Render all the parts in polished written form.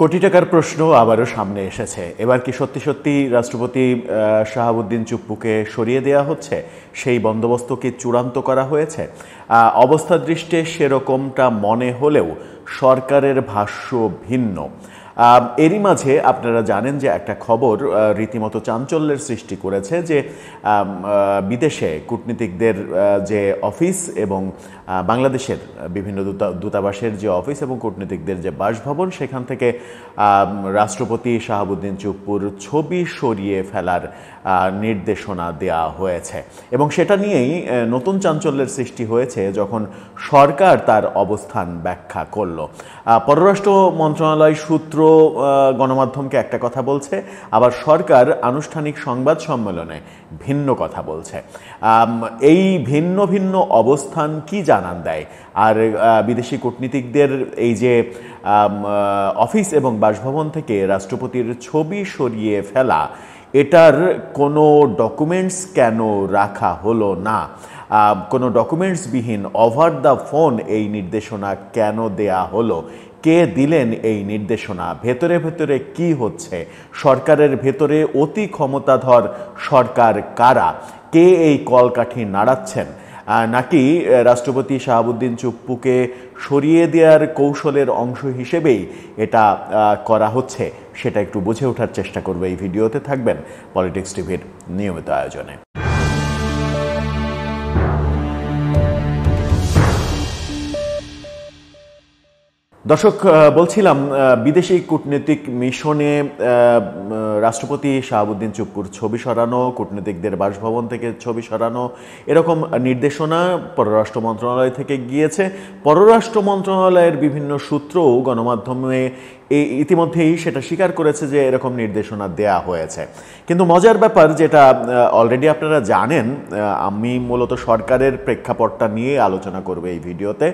কোটি টাকার প্রশ্ন আবারও সামনে এসেছে। এবার কি সত্যি সত্যি রাষ্ট্রপতি শাহাবুদ্দিন চুপ্পুকে সরিয়ে দেওয়া হচ্ছে? সেই বন্দোবস্ত কি চূড়ান্ত করা হয়েছে? অবস্থা দৃষ্টে সেরকমটা মনে হলেও সরকারের ভাষ্য ভিন্ন। এরই মাঝে আপনারা জানেন যে একটা খবর রীতিমতো চাঞ্চল্যের সৃষ্টি করেছে যে বিদেশে কূটনীতিকদের যে অফিস এবং বাংলাদেশের বিভিন্ন দূতাবাসের যে অফিস এবং কূটনীতিকদের যে বাসভবন, সেখান থেকে রাষ্ট্রপতি শাহাবুদ্দিন চুপ্পুর ছবি সরিয়ে ফেলার নির্দেশনা দেওয়া হয়েছে এবং সেটা নিয়েই নতুন চাঞ্চল্যের সৃষ্টি হয়েছে যখন সরকার তার অবস্থান ব্যাখ্যা করল। পররাষ্ট্র মন্ত্রণালয় সূত্র গণমাধ্যমকে একটা কথা বলছে, আবার সরকার আনুষ্ঠানিক সংবাদ সম্মেলনে ভিন্ন কথা বলছে। এই ভিন্ন ভিন্ন অবস্থান কি জানান দেয়? আর বিদেশি কূটনীতিকদের এই যে অফিস এবং বাসভবন থেকে রাষ্ট্রপতির ছবি সরিয়ে ফেলা, এটার কোনো ডকুমেন্টস কেন রাখা হলো না? কোনো ডকুমেন্টসবিহীন ওভার দ্য ফোন এই নির্দেশনা কেন দেয়া হলো? কে দিলেন এই নির্দেশনা? ভেতরে ভেতরে কি হচ্ছে? সরকারের ভেতরে অতি ক্ষমতাধর সরকার কারা? কে এই কলকাঠি নাড়াচ্ছেন? নাকি রাষ্ট্রপতি শাহাবুদ্দিন চুপ্পুকে সরিয়ে দেওয়ার কৌশলের অংশ হিসেবেই এটা করা হচ্ছে? সেটা একটু বুঝে ওঠার চেষ্টা করবে এই ভিডিওতে। থাকবেন পলিটিক্স টিভির নিয়মিত আয়োজনে। দর্শক, বলছিলাম বিদেশি কূটনৈতিক মিশনে রাষ্ট্রপতি শাহাবুদ্দিন চুপ্পুর ছবি সরানো, কূটনীতিকদের বাসভবন থেকে ছবি সরানো, এরকম নির্দেশনা পররাষ্ট্র মন্ত্রণালয় থেকে গিয়েছে। পররাষ্ট্র মন্ত্রণালয়ের বিভিন্ন সূত্রও গণমাধ্যমে ইতিমধ্যেই সেটা স্বীকার করেছে যে এরকম নির্দেশনা দেয়া হয়েছে। কিন্তু মজার ব্যাপার, যেটা অলরেডি আপনারা জানেন, আমি মূলত সরকারের প্রেক্ষাপটটা নিয়ে আলোচনা করব এই ভিডিওতে।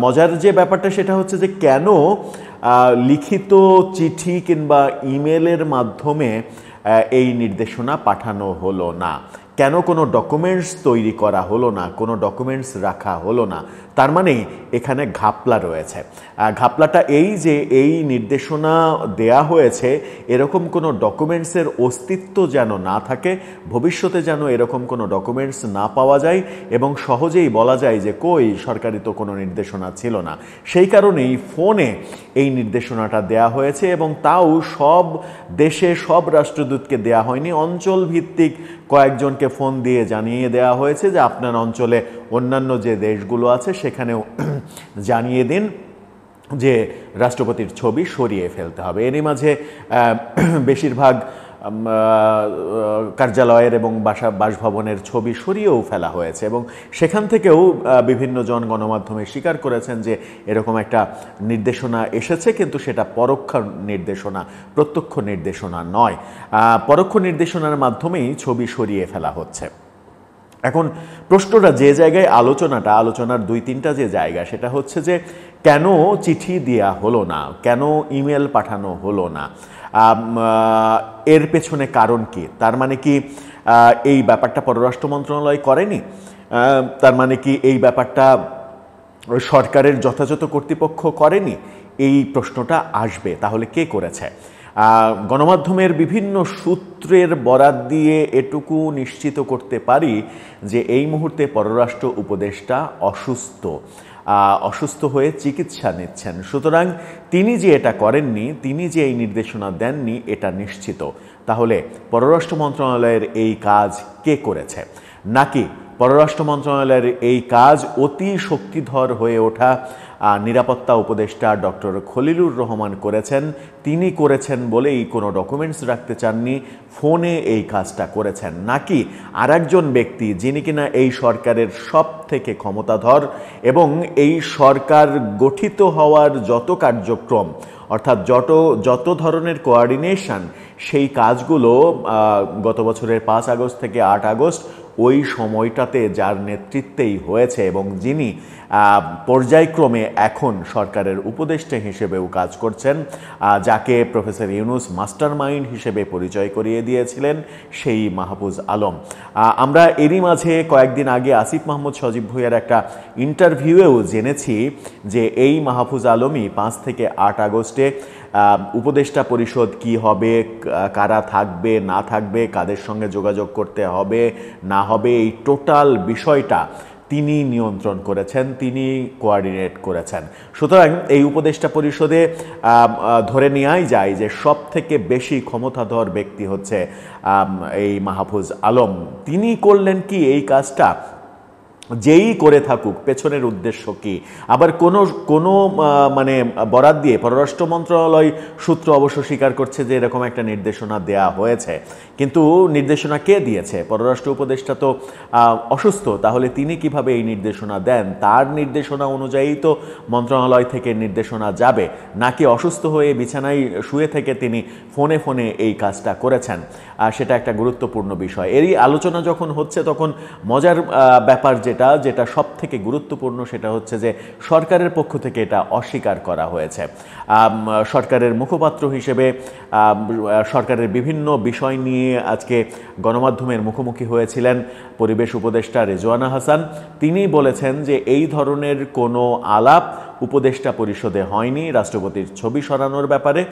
মজার যে ব্যাপারটা সেটা হচ্ছে যে কেন লিখিত চিঠি কিংবা ইমেলের মাধ্যমে এই নির্দেশনা পাঠানো হলো না, কেন কোনো ডকুমেন্টস তৈরি করা হলো না, কোনো ডকুমেন্টস রাখা হলো না। তার মানে এখানে ঘাপলা রয়েছে। ঘাপলাটা এই যে এই নির্দেশনা দেয়া হয়েছে, এরকম কোনো ডকুমেন্টসের অস্তিত্ব যেন না থাকে, ভবিষ্যতে যেন এরকম কোনো ডকুমেন্টস না পাওয়া যায় এবং সহজেই বলা যায় যে কই, সরকারি তো কোনো নির্দেশনা ছিল না। সেই কারণেই ফোনে এই নির্দেশনাটা দেয়া হয়েছে এবং তাও সব দেশে সব রাষ্ট্রদূতকে দেয়া হয়নি, অঞ্চল ভিত্তিক কয়েকজনকে ফোন দিয়ে জানিয়ে দেওয়া হয়েছে যে আপনার অঞ্চলে অন্যান্য যে দেশগুলো আছে সেখানেও জানিয়ে দিন যে রাষ্ট্রপতির ছবি সরিয়ে ফেলতে হবে। এরই মাঝে বেশিরভাগ কার্যালয়ের এবং বাসভবনের ছবি সরিয়েও ফেলা হয়েছে এবং সেখান থেকেও বিভিন্ন জন গণমাধ্যমে স্বীকার করেছেন যে এরকম একটা নির্দেশনা এসেছে, কিন্তু সেটা পরোক্ষ নির্দেশনা, প্রত্যক্ষ নির্দেশনা নয়। পরোক্ষ নির্দেশনার মাধ্যমেই ছবি সরিয়ে ফেলা হচ্ছে। এখন প্রশ্নটা যে জায়গায় আলোচনার দুই তিনটা যে জায়গা, সেটা হচ্ছে যে কেন চিঠি দেয়া হলো না, কেন ইমেল পাঠানো হলো না, এর পেছনে কারণ কি? তার মানে কি এই ব্যাপারটা পররাষ্ট্র মন্ত্রণালয় করেনি? তার মানে কি এই ব্যাপারটা সরকারের যথাযথ কর্তৃপক্ষ করেনি? এই প্রশ্নটা আসবে। তাহলে কে করেছে? গণমাধ্যমের বিভিন্ন সূত্রের বরাত দিয়ে এটুকু নিশ্চিত করতে পারি যে এই মুহূর্তে পররাষ্ট্র উপদেষ্টা অসুস্থ হয়ে চিকিৎসা নিচ্ছেন। সুতরাং তিনি যে এটা করেননি, তিনি যে এই নির্দেশনা দেননি, এটা নিশ্চিত। তাহলে পররাষ্ট্র মন্ত্রণালয়ের এই কাজ কে করেছে? নাকি পররাষ্ট্র মন্ত্রণালয়ের এই কাজ অতি শক্তিধর হয়ে ওঠা নিরাপত্তা উপদেষ্টা ডক্টর খলিলুর রহমান করেছেন? তিনি করেছেন বলেই কোনো ডকুমেন্টস রাখতে চাননি, ফোনে এই কাজটা করেছেন? নাকি আরেকজন ব্যক্তি, যিনি কিনা এই সরকারের সব থেকে ক্ষমতাধর এবং এই সরকার গঠিত হওয়ার যত কার্যক্রম, অর্থাৎ যত ধরনের কোঅর্ডিনেশন, সেই কাজগুলো গত বছরের 5 আগস্ট থেকে 8 আগস্ট ওই সময়টাতে যার নেতৃত্বেই হয়েছে এবং যিনি পর্যায়ক্রমে এখন সরকারের উপদেষ্টা হিসেবেও কাজ করছেন, যাকে প্রফেসর ইউনূস মাস্টার মাইন্ড হিসেবে পরিচয় করিয়ে দিয়েছিলেন, সেই মাহফুজ আলম। আমরা এরই মাঝে কয়েকদিন আগে আসিফ মাহমুদ সজীব ভুঁইয়ার একটা ইন্টারভিউয়েও জেনেছি যে এই মাহফুজ আলমই 5 থেকে 8 আগস্টে উপদেষ্টা পরিষদ কি হবে, কারা থাকবে না থাকবে, কাদের সঙ্গে যোগাযোগ করতে হবে না হবে, এই টোটাল বিষয়টা তিনি নিয়ন্ত্রণ করেছেন, তিনি কোঅর্ডিনেট করেছেন। সুতরাং এই উপদেষ্টা পরিষদে ধরে নেওয়াই যায় যে সব থেকে বেশি ক্ষমতাধর ব্যক্তি হচ্ছে এই মাহফুজ আলম। তিনি করলেন কি এই কাজটা? যেই করে থাকুক পেছনের উদ্দেশ্য কি? আবার কোনো মানে বরাত দিয়ে পররাষ্ট্র মন্ত্রণালয় সূত্র অবশ্য স্বীকার করছে যে এরকম একটা নির্দেশনা দেয়া হয়েছে, কিন্তু নির্দেশনা কে দিয়েছে? পররাষ্ট্র উপদেষ্টা তো অসুস্থ, তাহলে তিনি কিভাবে এই নির্দেশনা দেন? তার নির্দেশনা অনুযায়ী তো মন্ত্রণালয় থেকে নির্দেশনা যাবে, নাকি অসুস্থ হয়ে বিছানায় শুয়ে থেকে তিনি ফোনে ফোনে এই কাজটা করেছেন? সেটা একটা গুরুত্বপূর্ণ বিষয়। এরই আলোচনা যখন হচ্ছে তখন মজার ব্যাপার যেটা সব থেকে গুরুত্বপূর্ণ সেটা হচ্ছে যে সরকারের পক্ষ থেকে এটা অস্বীকার করা হয়েছে। সরকারের মুখপাত্র হিসেবে সরকারের বিভিন্ন বিষয় নিয়ে আজকে গণমাধ্যমের মুখোমুখি হয়েছিলেন পরিবেশ উপদেষ্টা রেজওয়ানা হাসান। তিনি বলেছেন যে এই ধরনের কোনো আলাপ উপদেষ্টা পরিষদে হয়নি রাষ্ট্রপতির ছবি সরানোর ব্যাপারে,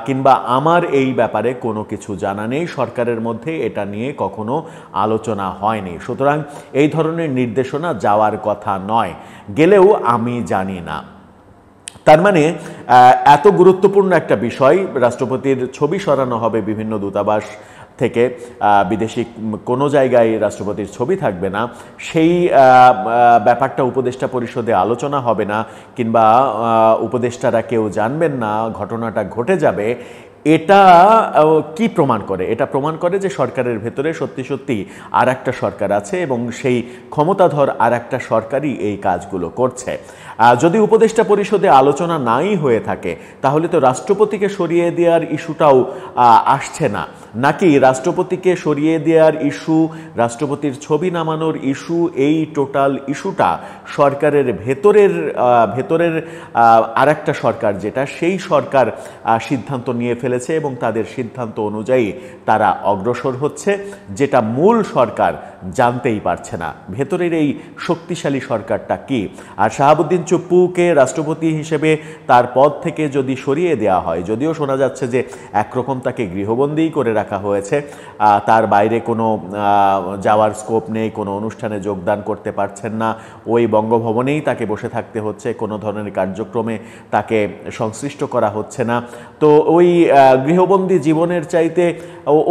কিংবা আমার এই ব্যাপারে কোনো কিছু জানা নেই, সরকারের মধ্যে এটা নিয়ে কখনো আলোচনা হয়নি। সুতরাং এই ধরনের নির্দেশনা যাওয়ার কথা নয়, গেলেও আমি জানি না। তার মানে এত গুরুত্বপূর্ণ একটা বিষয়, রাষ্ট্রপতির ছবি সরানো হবে বিভিন্ন দূতাবাস থেকে, বিদেশি কোনো জায়গায় রাষ্ট্রপতির ছবি থাকবে না, সেই ব্যাপারটা উপদেষ্টা পরিষদে আলোচনা হবে না, কিংবা উপদেষ্টারা কেউ জানবেন না, ঘটনাটা ঘটে যাবে। এটা কি প্রমাণ করে? এটা প্রমাণ করে যে সরকারের ভেতরে সত্যি সত্যি আর একটা সরকার আছে এবং সেই ক্ষমতাধর আর একটা সরকারই এই কাজগুলো করছে। যদি উপদেষ্টা পরিষদে আলোচনা নাই হয়ে থাকে তাহলে তো রাষ্ট্রপতিকে সরিয়ে দেওয়ার ইস্যুটাও আসছে না, নাকি রাষ্ট্রপতিকে সরিয়ে দেওয়ার ইস্যু, রাষ্ট্রপতির ছবি নামানোর ইস্যু, এই টোটাল ইস্যুটা সরকারের ভেতরের আর একটা সরকার যেটা, সেই সরকার সিদ্ধান্ত নিয়ে ফেলেছে এবং তাদের সিদ্ধান্ত অনুযায়ী তারা অগ্রসর হচ্ছে, যেটা মূল সরকার জানতেই পারছে না ভেতরের এই শক্তিশালী সরকারটা কি। আর শাহাবুদ্দিন চুপ্পুকে রাষ্ট্রপতি হিসেবে তার পদ থেকে যদি সরিয়ে দেওয়া হয়, যদিও শোনা যাচ্ছে যে একরকম তাকে গৃহবন্দী করে রাখা হয়েছে, তার বাইরে কোনো যাওয়ার স্কোপ নেই, কোনো অনুষ্ঠানে যোগদান করতে পারছেন না, ওই বঙ্গভবনেই তাকে বসে থাকতে হচ্ছে, কোনো ধরনের কার্যক্রমে তাকে সংশ্লিষ্ট করা হচ্ছে না। তো ওই গৃহবন্দী জীবনের চাইতে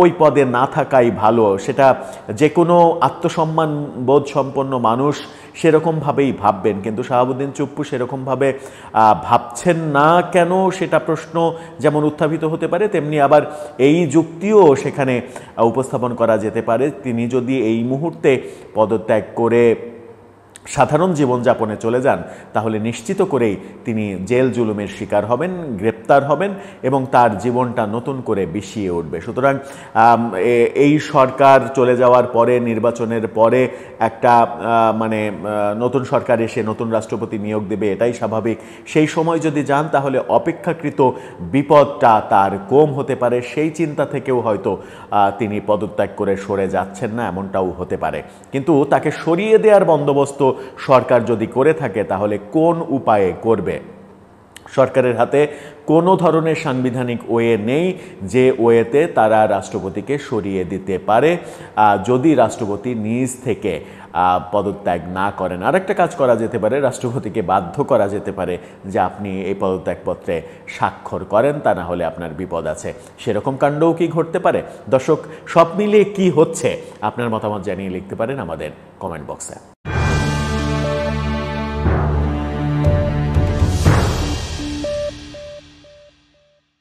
ওই পদে না থাকাই ভালো, সেটা যে কোনো আত্মসম্মান বোধ সম্পন্ন মানুষ সেরকমভাবেই ভাববেন, কিন্তু শাহাবুদ্দিন চুপ্পু সেরকমভাবে ভাবছেন না কেন, সেটা প্রশ্ন যেমন উত্থাপিত হতে পারে, তেমনি আবার এই যুক্তিও সেখানে উপস্থাপন করা যেতে পারে। তিনি যদি এই মুহূর্তে পদত্যাগ করে সাধারণ জীবনযাপনে চলে যান তাহলে নিশ্চিত করেই তিনি জেল জুলুমের শিকার হবেন, গ্রেপ্তার হবেন এবং তার জীবনটা নতুন করে বিষিয়ে উঠবে। সুতরাং এই সরকার চলে যাওয়ার পরে, নির্বাচনের পরে একটা নতুন সরকার এসে নতুন রাষ্ট্রপতি নিয়োগ দেবে, এটাই স্বাভাবিক। সেই সময় যদি যান তাহলে অপেক্ষাকৃত বিপদটা তার কম হতে পারে, সেই চিন্তা থেকেও হয়তো তিনি পদত্যাগ করে সরে যাচ্ছেন না, এমনটাও হতে পারে। কিন্তু তাকে সরিয়ে দেওয়ার বন্দোবস্ত সরকার যদি করে থাকে তাহলে কোন উপায়ে করবে? সরকারের হাতে কোনো ধরনের সাংবিধানিক ওয়ে নেই যে ওয়েতে তারা রাষ্ট্রপতিকে সরিয়ে দিতে পারে, যদি রাষ্ট্রপতি নিজ থেকে পদত্যাগ না করেন। আরেকটা কাজ করা যেতে পারে, রাষ্ট্রপতিকে বাধ্য করা যেতে পারে যে আপনি এই পদত্যাগপত্রে স্বাক্ষর করেন, তা না হলে আপনার বিপদ আছে। সেরকম কাণ্ডও কি ঘটতে পারে? দর্শক, সব মিলিয়ে কি হচ্ছে আপনার মতামত জানিয়ে লিখতে পারেন আমাদের কমেন্ট বক্সে।